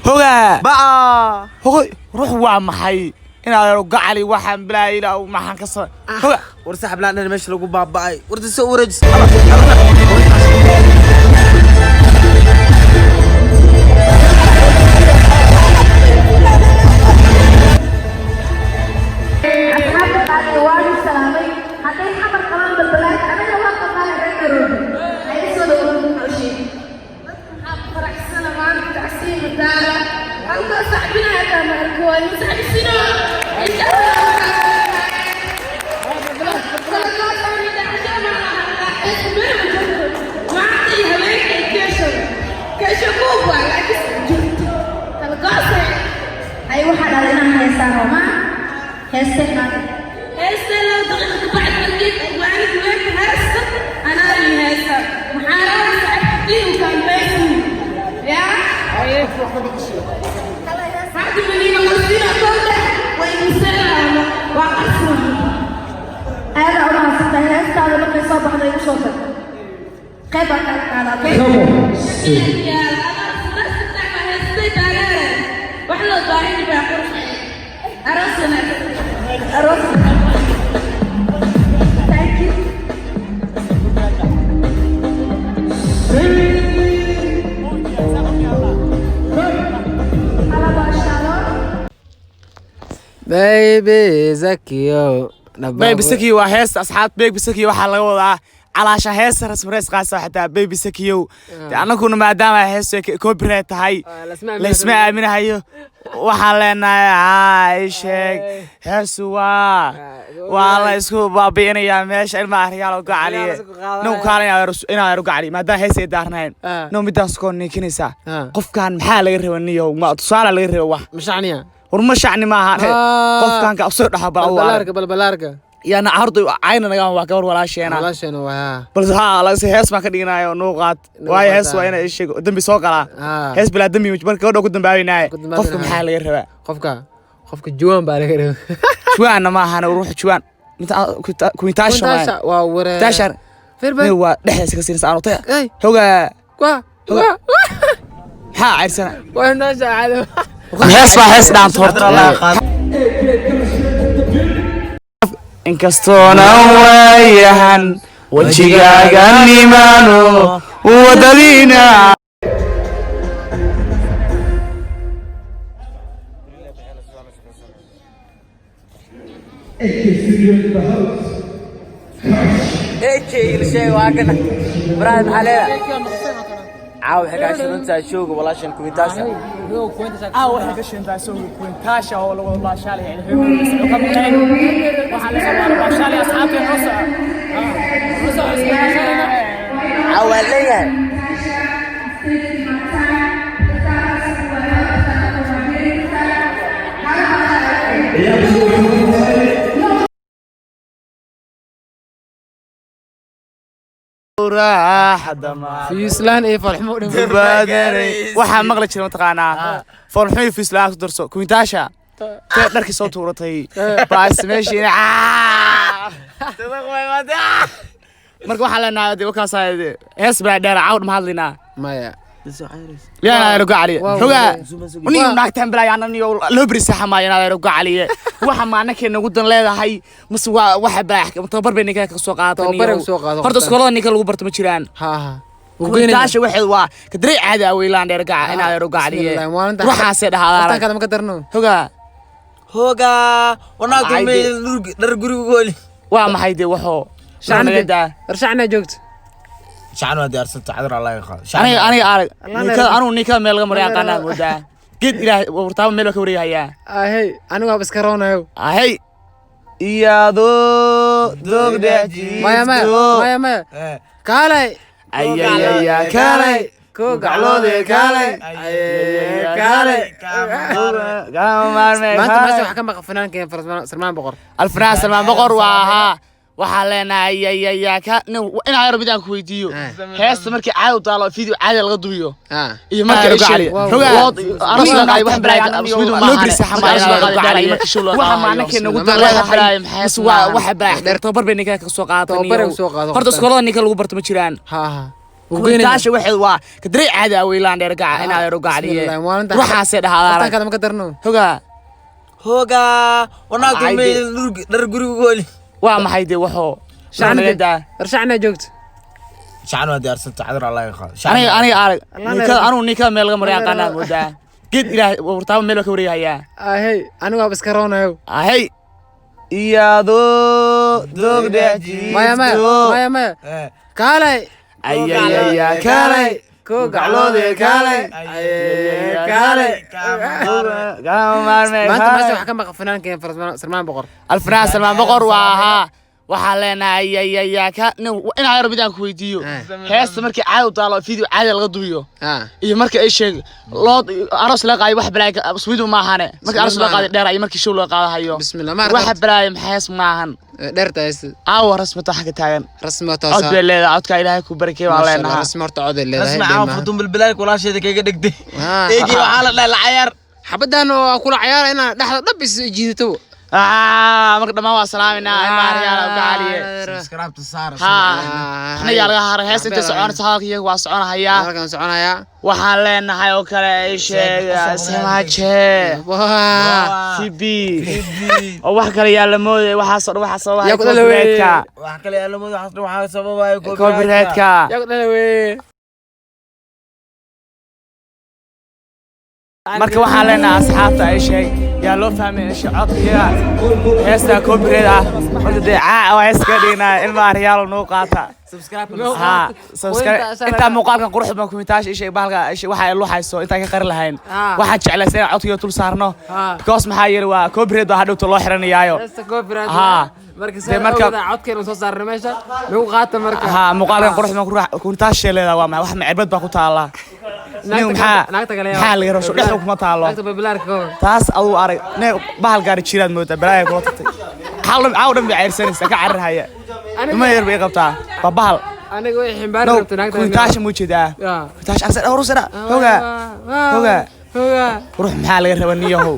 هوغا بقى هوغا روح وامحي انا رجع علي waxaan bilaayay oo maxaan ka soo هوغا ورسحب لنا meesha lagu baabay warta soo wareejis Baby Zakio Baby Zakio waa heesta asxaab Baby Zakio waxa laga wadaa calaasha heesta rasmi qaasa xataa Baby Zakio anaguna maadaama heesta copyright tahay la isma aaminayo waxa leenahay sheeg heesu waa la isku baabiinaya meesha ilma ariyaal gacaliye noo kaalaya inaa yar gacali maadaama heesta daarnayn noo midaas koon ninkinaysa qofkan maxaa laga rabaniyo ma tusaale laga rabo wax mashacniya ورمشعني معها قف كان كأصير ده بالبلاركة يا أنا عرض عيننا جام وكبر ولا شيء أنا ولا شيء وها بس ها لا شيء هس ما كدينا يا نوقات واي هس وين إيش دم بيسوق على هس بلا دم مش بركة وده قدام بعدين ناي قف كم حال غير قفك جوان بالغير شوان أنا ما أنا وروح شوان كنت عشرة وورا تعشر فيربا هو ده كسر سعره طيب هو ها عرسنا وين ناشا على هس ما هس دام تورت inkastoona waayahan wajigaaga nimaano wadalina الشيء واقنا براد عليها عاو حكاش انت شوق والله شن كوينتاشا عاو حكاش انت شوق كوينتاشا والله شالي يعني وحال سوار شالي اصحابي نصع عاو ليا راح دما في إسلام إيه فرحمو بدري وحا مغلق شنو تقانا فرحمو في إسلام درسو كوينتاشا داركي صوت ورطي باس ماشي marka waxa la naadi wakaas ayde hees baa dheer caawd ma hadlina maya yaa ay ruga cali ruga uni naagtan bilaa yaana niyo loo bari saxamaayna ay ruga cali waxa maanake nagu dan leedahay mas waxa baax tabar bay ninka ka soo qaatay horta iskoolada ninka lagu barto ma jiraan ha وقيناش واحد وا كدري عادة ويلان درجع أنا رجع لي روح حاسد هذا أنت كذا ما قدرنا هوجا وناكل من درجوري قولي وما هيدي وحو رشعنا جوكت شعنوا هذه أرسلت عذر الله يخاف أنا نيكا ملقى مريان قناة ودا قد إلى ورتاب ملك وريها يا هي أنا بس كورونا هو هي يا دو دجي ما كالي أي كالي كو قعلودي كالي كالي ما أنت ماشي حكم فنان كيف سلمان بقر الفنان سلمان بقر وها وحالنا يا إنا عربي دان كويديو هيس مركي عاد طالع فيديو عاد laga dubiyo iyo markii lagu cali aras la qay wax baraay loo bari saxamaay laga cali markii shul waxa maanake nagu dalay maxay wax baax tabar bay ninka ka soo qaatay horta iskoolada ninka lagu barto ma jiraan كوينتاش واحد وا كدري عادي ويلان دير قاع إن هذا رقاع ليه روح حاسد هذا كذا ما قدرنا هوغا وناكل ميل درجوري قولي وما حيدي وحو رشعنا جوجت شعن ودي أرسلت عذر الله يخاف أنا نيكا ميل مريا قناة مودا قد إلى ورتاب ميل كوري هيا هي أنا وابس كورونا يو هي يا دو دجي ما كالي أي كالي كوك علودي كالي كالي ما أنت ماشي حكم فنان كين سلمان بقر الفنان سلمان بقر وها وحالنا يا كا إن عير بدان كويديو هيس مركي عاد طالع فيديو عاد laga dubiyo iyo markii ay sheeg loo aroos la qaay wax balaay Sweden ma ahane markii aroos la qaaday dheer ay markii show la qaadayo bismillah wax balaay maxaas ma ahan dheertaas rasmata xaga taagan rasmata cod beelada codka ilaahay ku barakay waa leenahay rasmata cod leedahay rasma fudum bilbilaal kula sheeda kaga dhigtay eegi waxa la dhalayar xabadan oo kula ciyaar ina dhaxda dhabis jiidato marka dhamaan waa salaaminaa maariyaal oo gaaliye subscribe to Sara ana yaa laga haray hees inta soconaysa halkii waa soconaya waxaan leenahay oo kale ay sheegay samaaje CB oo wax kale yaa la mooday waxa soo copyright-ka wax kale yaa la mooday waxa sababay copyright-ka marka waxaan leenahay asxaabta ay sheeg yaa loo fahmay codkiga heesta copyright ah marka deeca waa hees ka dhigna in maariyaal noo qaata subscribe inta muuqaalkan qurux badan kumitaash ishay bahalka waxa ay luuxayso inta ka qari lahayn waxa jeclaysan codkiga tul saarno because maxaa yiri waa copyright waa hadhow loo xiranayaayo marka codkeena soo saarno meesha lagu qaato marka muuqaalkan qurux badan kumitaash leedahay waa wax macbad baa ku taala maxaa laga rabaa dhexda kuma taalo taas aduu arag bahal gaari jiraad moodaa balaaya kula tagtay caaw dhan bay ceyrsanaysa ka cararhaya uma yar bay qabtaa waa bahal aniga way ximbaar rabtaa naagta kuntaasha ma jeedaa kuntaasha arsad urusada hoga ruux maxaa laga rabaa niyahow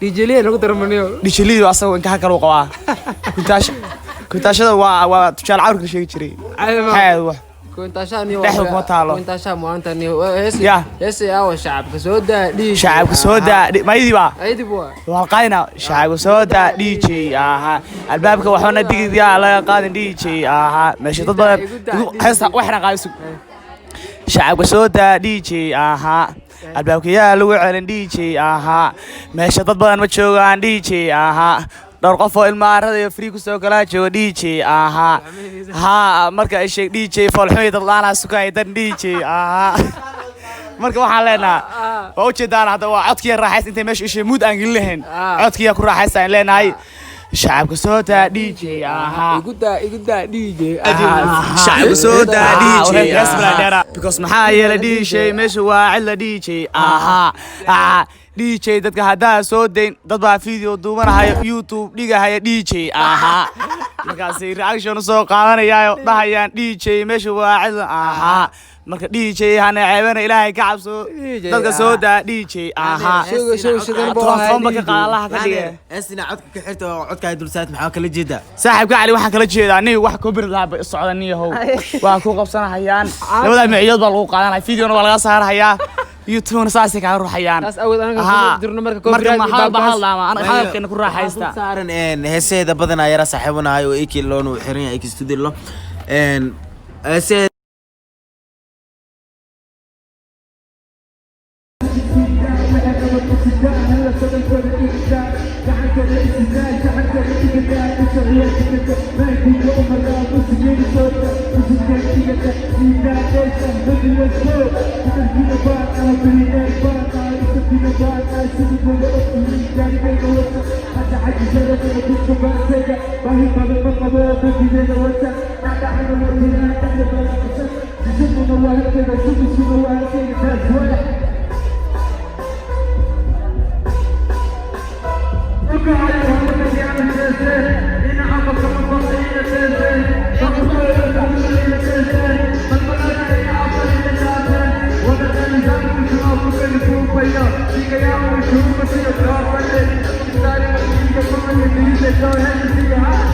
dijeliya lagu darmaniyo dijeliyo asagoo inka kale u qabaa kuntaashada waa tujaal cawrka sheegi jiray wax dhexda kuma taalo shacabka soo daa maydiba waa qaadina shacabka soo daa DJ aha albaabka waxna digidya laga qaadin DJ aha meesha dad badan heesta waxna qaadisu shacabka soo daa DJ aha albaabka yaa lagu celin DJ aha meesha dad badan ma joogaan DJ aha dhowr qof oo ilmaarada iyo free ku soo kala jooga DJ aha marka ay sheeg DJ falxumay dad laana sukay dan DJ aha marka waxaan leenahay waa u jeedaan hadda waa codkiya raaxays intay meesha ishay mood aan gelin lahayn codkiya ku raaxaysaan leenahay shacabka soo daa DJ aha iguda DJ shacabka soo daa DJ because maxaa yeelay DJ meesha waa cilla DJ aha DJ dadka hadaa soo deyn dad baa video duubanahay YouTube dhigahaya DJ aha markaas reaction soo qaadanayaayo dhahayaan DJ meesha waa cilla aha marka DJ hana ceebana ilaahay ka cabso dadka soo daa DJ aha telefoon ka qaalaha ka dhigay asina codka ka xirto codka ay dulsaad maxaa kala jeeda saaxiibka Ali waxaan kala jeedaa nin wax copyright laaba socdaniyahow waa ku qabsanayaan labada miciyood baa lagu qaadanaya videona waa laga saarayaa YouTube saasi ka ruuxayaan taas awad anaga dirno marka copyright anaga hadalkeena ku raaxaysta saaran heeseeda badan ay yara saaxiibanahay oo eekii loonu xiran yahay studio lo heeseeda Go ahead and see your house.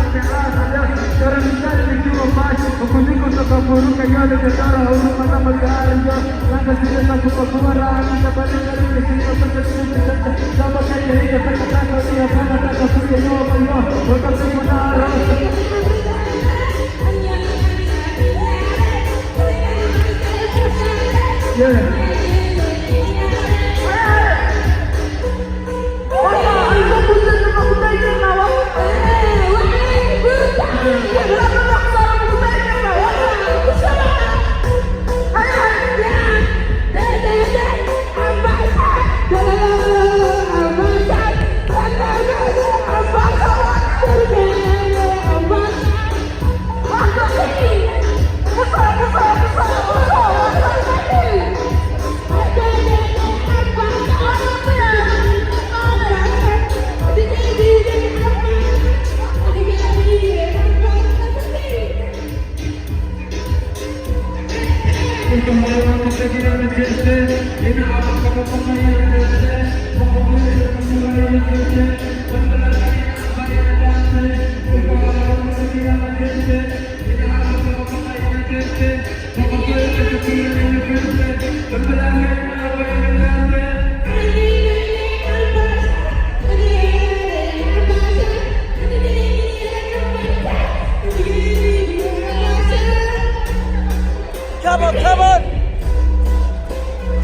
Come on, come on.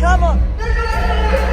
Come on.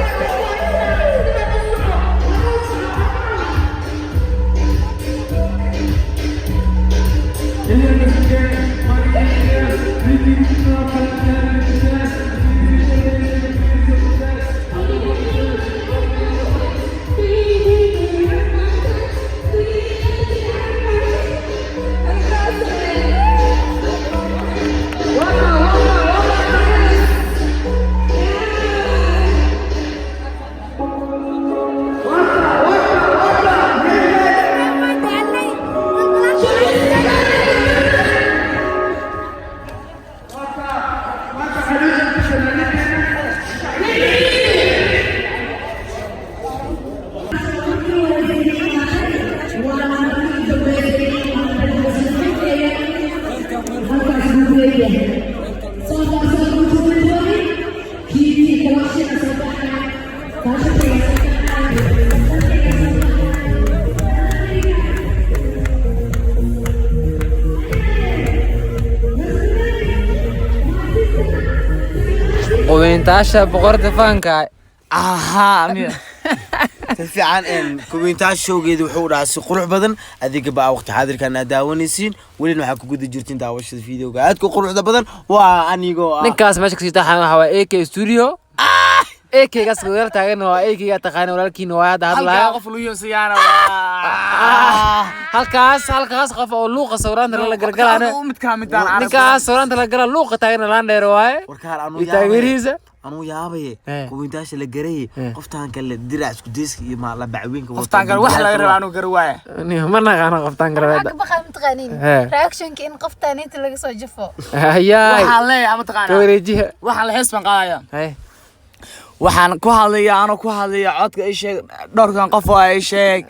وينتعشى بقرة فانكا aha fiican kuwintaa showgeedu wuxuu dhahaa si qurux badan adiga baa waqti xaadirkan aad daawanaysiin welina waxaa ku guda jirtiin daawashada fiideoga aad ku quruxda badan waa anigoo ninkaas meesha kasii taxan waxa waa AK studio AK gas wada taagan waa AK ga taqaan walaalkiina waa hadda hadlaa qof luuyo siyaana halkaas qof oo luuqa sawiranta la galgalaana mid ka mid aan ninkaas sawiranta la gala luuqa taagan laan dheer waaye warkaan anu yaabaye kuwintaasha la garay qoftaan kale dirac isku deeska iyo ma la bacweynka qoftaan kale wax laga rabaa inuu garwaay ma naqaan qoftaan kale reaction in qoftaan inta laga soo jafo hayaa waxaan leeyahay ama taqaana wareejiha waxaan la xisban qaadaya waxaan ku hadlayaa codka ay sheeg dhowrkan qof oo ay sheeg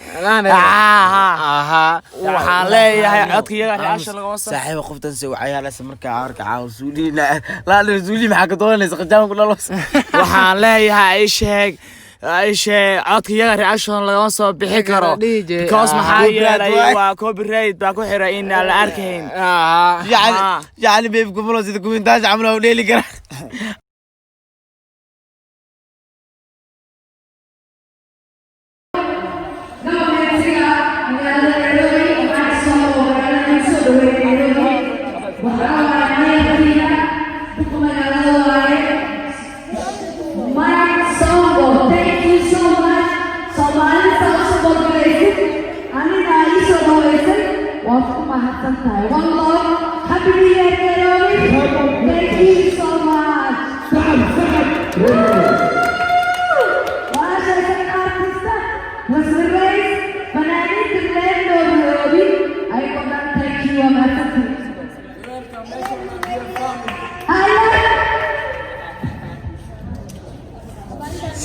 waxaan leeyahay codka iyaga reaction laga wasa saaxiib qoftan si waxyaalaha markaa arka suulina la suuli maxaa ka doonaysa qajaan ku dhalos waxaan leeyahay ay sheeg codka iyaga reaction laga soo bixi karo because maxaa yeelay waa copyright baa ku xiray in la arkayn yani beeb kumalo sida kuwintaas amlo dheeli kara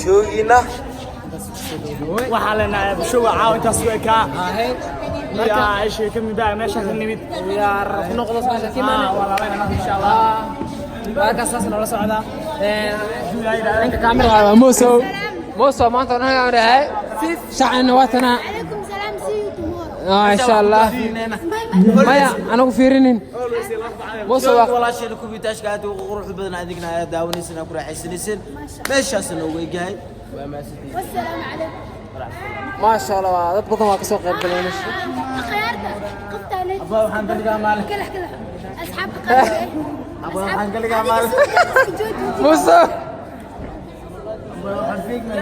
شوقينا waxaa leenahay bulshada caaw intaas way ka يا ايش كم بقى ماشي هنمد يا رب نقلص ماشي كيما والله ان شاء الله waa kaas nala socda ninka kaamiraha Muso ما انت انا هاي شعن وطنا عليكم سلام see you tomorrow ان شاء الله مايا انا فيرين Muso walaashayna kubitaashka aad ugu qurux badan adigna aad daawanaysan ku raaxaysanaysan meeshaas nooga gahay waa maasidi والسلام عليكم ما شاء الله dad badan waa ka soo qayb galeen خيارته قفت عليك abaa waxaan galigaa maalin كلح اصحاب قفت abaa waxaan galigaa maalin Muso waxaan fiigna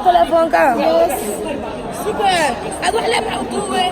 تليفونك سوبر اروح لمع وطوي